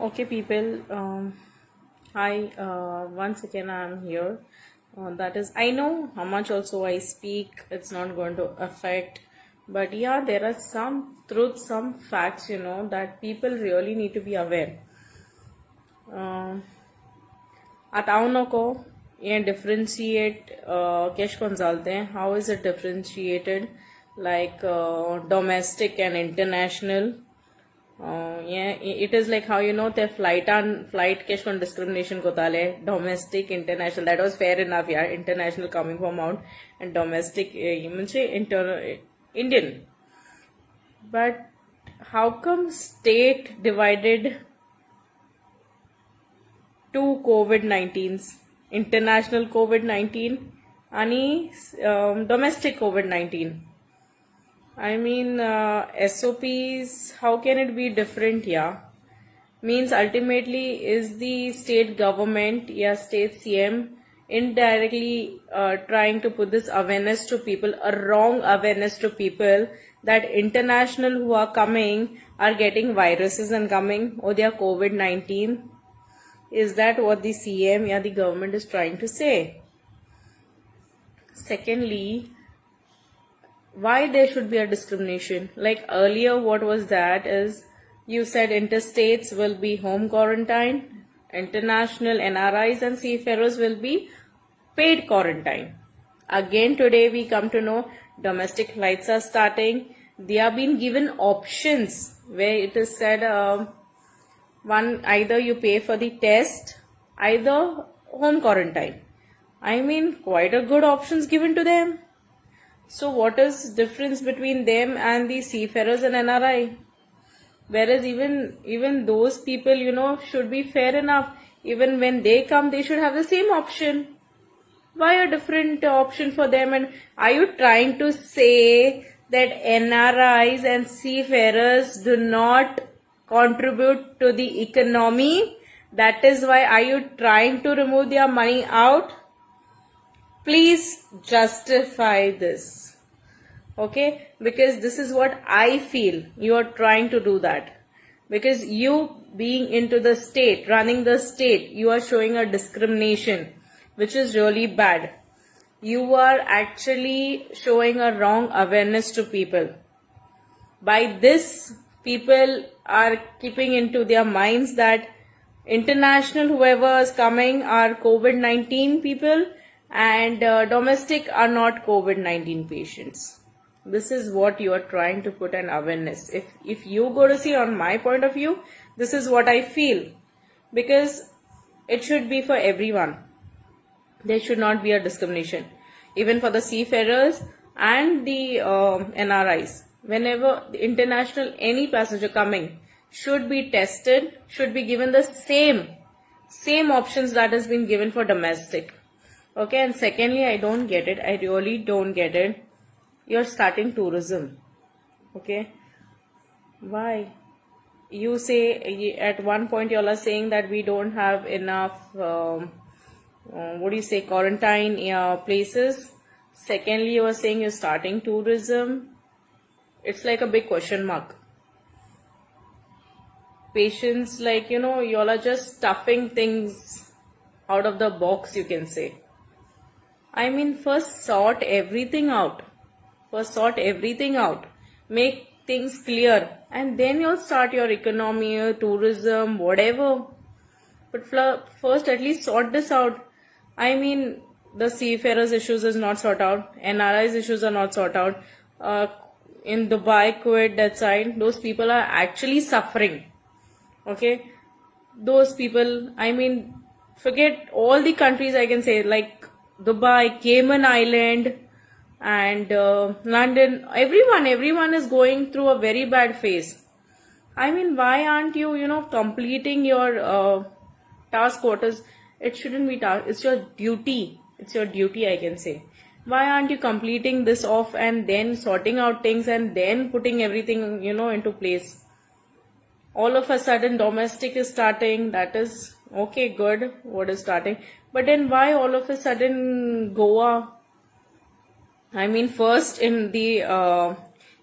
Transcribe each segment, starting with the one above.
Okay, people. Hi. Once again, I'm here. That is, I know how much also I speak. It's not going to affect, but yeah, there are some truths, some facts, that people really need to be aware. Atauna ko ये differentiate cash कौन डालते हैं? How is it differentiated? Like domestic and international. Yeah, it is like how the flight cash on discrimination ko tale domestic international, that was fair enough. Yeah, international coming from out and domestic you mean say Indian, but how come state divided two COVID-19s, international COVID-19 and domestic COVID-19? I mean, SOPs, how can it be different? Yeah. Means ultimately, is the state government, yeah, state CM, indirectly trying to put this awareness to people, a wrong awareness to people, that international who are coming are getting viruses and coming, or they are COVID-19? Is that what the CM, yeah, the government is trying to say? Secondly, why there should be a discrimination? Like earlier, what was that is, you said interstates will be home quarantine, international NRIs and seafarers will be paid quarantine. Again, today we come to know domestic flights are starting. They are being given options where it is said one, either you pay for the test, either home quarantine. I mean, quite a good options given to them. So what is difference between them and the seafarers and NRI? Whereas even those people, should be fair enough. Even when they come, they should have the same option. Why a different option for them? And are you trying to say that NRIs and seafarers do not contribute to the economy? That is why are you trying to remove their money out? Please justify this. Okay, because this is what I feel. You are trying to do that. Because you being into the state, running the state, you are showing a discrimination, which is really bad. You are actually showing a wrong awareness to people. By this, people are keeping into their minds that international whoever is coming are COVID-19 people, and domestic are not COVID-19 patients. This is what you are trying to put an awareness. If you go to see on my point of view, this is what I feel. Because it should be for everyone. There should not be a discrimination. Even for the seafarers and the NRIs. Whenever the international, any passenger coming should be tested, should be given the same options that has been given for domestic. Okay, and secondly, I don't get it. I really don't get it. You're starting tourism. Okay. Why? You say, at one point you all are saying that we don't have enough, quarantine places. Secondly, you are saying you're starting tourism. It's like a big question mark. Patients, like, you all are just stuffing things out of the box, you can say. I mean, first sort everything out. Make things clear. And then you'll start your economy, your tourism, whatever. But first, at least sort this out. I mean, the seafarers issues is not sorted out. NRI's issues are not sorted out. In Dubai, Kuwait, that side, those people are actually suffering. Okay? Those people, I mean, forget all the countries I can say, like Dubai, Cayman Island, and London. Everyone is going through a very bad phase. I mean, why aren't you, completing your task quarters? It shouldn't be task. It's your duty. I can say. Why aren't you completing this off and then sorting out things and then putting everything, into place? All of a sudden, domestic is starting. That is okay, good. What is starting? But then why all of a sudden Goa? I mean, first in the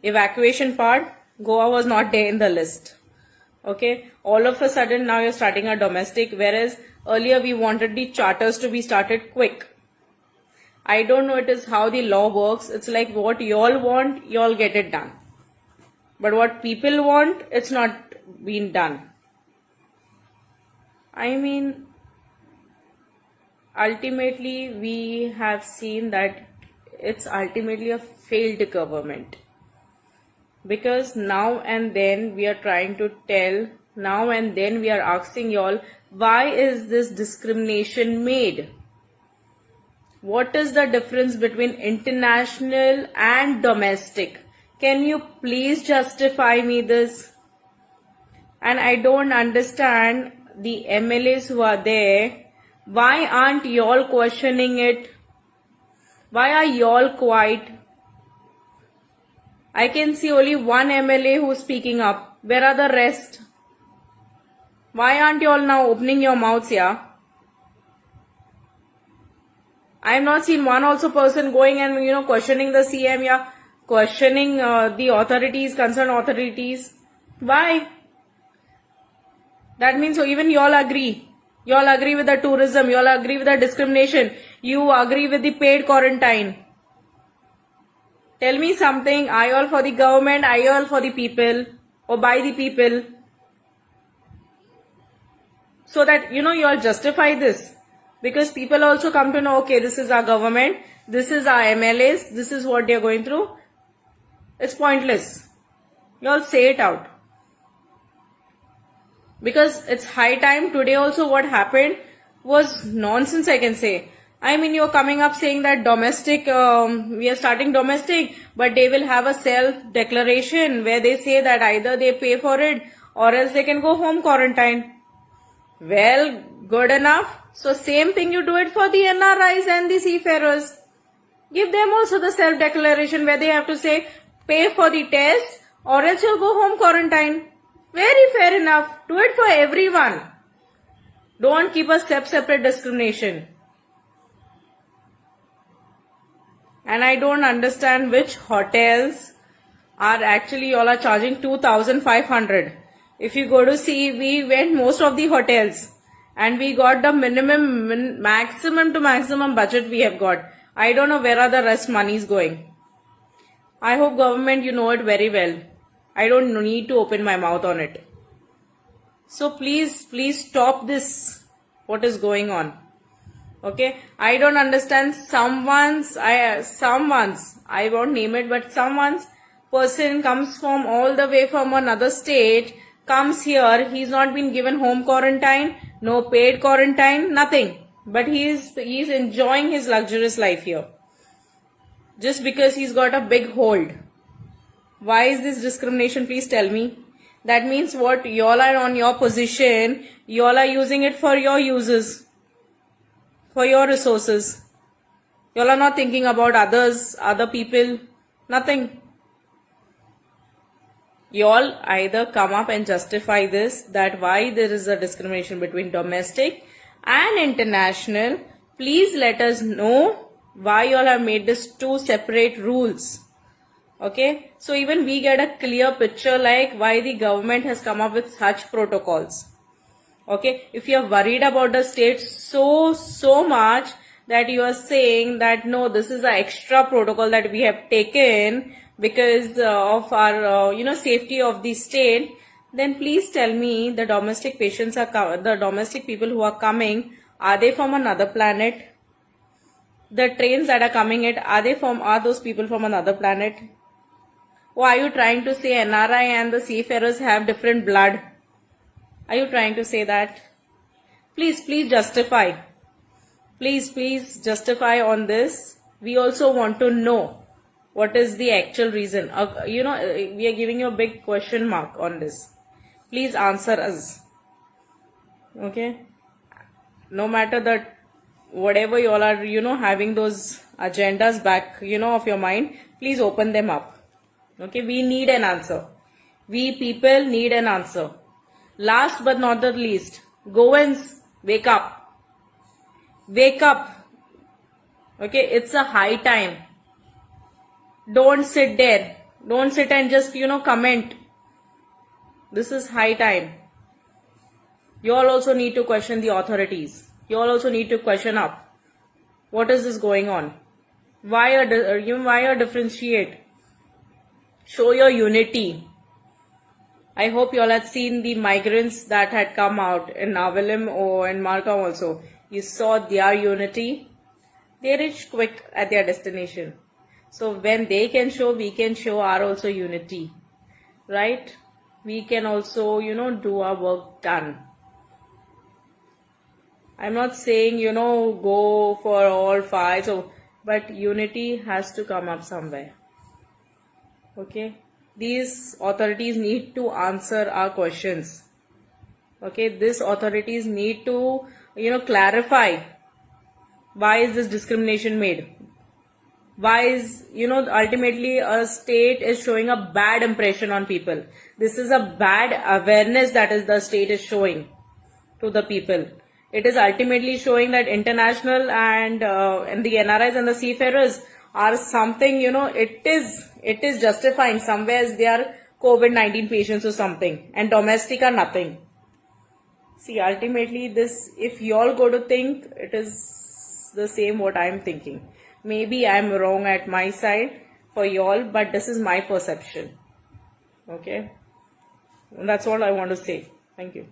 evacuation part, Goa was not there in the list. Okay, all of a sudden now you're starting a domestic, whereas earlier we wanted the charters to be started quick. I don't know it is how the law works. It's like what you all want, you all get it done. But what people want, it's not been done. I mean, ultimately we have seen that it's ultimately a failed government. Because now and then we are trying to tell, now and then we are asking y'all, why is this discrimination made? What is the difference between international and domestic? Can you please justify me this? And I don't understand the MLAs who are there. Why aren't y'all questioning it? Why are y'all quiet? I can see only one MLA who's speaking up. Where are the rest? Why aren't you all now opening your mouths here? I have not seen one also person going and questioning the CM, yeah, questioning the authorities, concerned authorities. Why? That means so even you all agree. You all agree with the tourism. You all agree with the discrimination. You agree with the paid quarantine. Tell me something. Are you all for the government? Are you all for the people? Or by the people? So that, you all justify this. Because people also come to know, okay, this is our government. This is our MLAs. This is what they are going through. It's pointless. You all say it out. Because it's high time. Today also what happened was nonsense, I can say. I mean, you're coming up saying that domestic, we are starting domestic, but they will have a self-declaration where they say that either they pay for it or else they can go home quarantine. Well, good enough. So same thing you do it for the NRIs and the seafarers. Give them also the self-declaration where they have to say, pay for the test or else you'll go home quarantine. Very fair enough. Do it for everyone. Don't keep a separate discrimination. And I don't understand which hotels are actually all are charging 2,500. If you go to see, we went most of the hotels and we got the maximum to maximum budget we have got. I don't know where are the rest money is going. I hope government, you know it very well. I don't need to open my mouth on it. So please stop this. What is going on? Okay, I don't understand someone's, I won't name it, but someone's person comes from all the way from another state, comes here, he's not been given home quarantine, no paid quarantine, nothing. But he's enjoying his luxurious life here. Just because he's got a big hold. Why is this discrimination? Please tell me. That means what? Y'all are on your position, y'all are using it for your uses. For your resources. Y'all are not thinking about others, other people, nothing. Y'all either come up and justify this, that why there is a discrimination between domestic and international. Please let us know why y'all have made this two separate rules. Okay, so even we get a clear picture like why the government has come up with such protocols. Okay, if you are worried about the state so much that you are saying that no, this is an extra protocol that we have taken because of our safety of the state, then please tell me the domestic patients are the domestic people who are coming, are they from another planet? The trains that are coming are those people from another planet? Or are you trying to say NRI and the seafarers have different blood? Are you trying to say that? Please justify. Please justify on this. We also want to know what is the actual reason. We are giving you a big question mark on this. Please answer us. Okay? No matter that whatever you all are, having those agendas back, of your mind, please open them up. Okay? We need an answer. We people need an answer. Last but not the least, Goans, wake up. Wake up. Okay, it's a high time. Don't sit there. Don't sit and just, comment. This is high time. You all also need to question the authorities. You all also need to question up. What is this going on? Why differentiate? Show your unity. I hope you all had seen the migrants that had come out in Navalim or in Markham also. You saw their unity. They reached quick at their destination. So when they can show, we can show our also unity. Right? We can also, do our work done. I'm not saying, go for all fights, but unity has to come up somewhere. Okay? These authorities need to answer our questions. Okay? These authorities need to, clarify why is this discrimination made. Why is, ultimately a state is showing a bad impression on people. This is a bad awareness that is the state is showing to the people. It is ultimately showing that international and the NRIs and the seafarers are something, it is justifying somewhere as they are COVID-19 patients or something, and domestic are nothing. See, ultimately this, if you all go to think, it is the same what I am thinking. Maybe I am wrong at my side for you all, but this is my perception. Okay? And that's all I want to say. Thank you.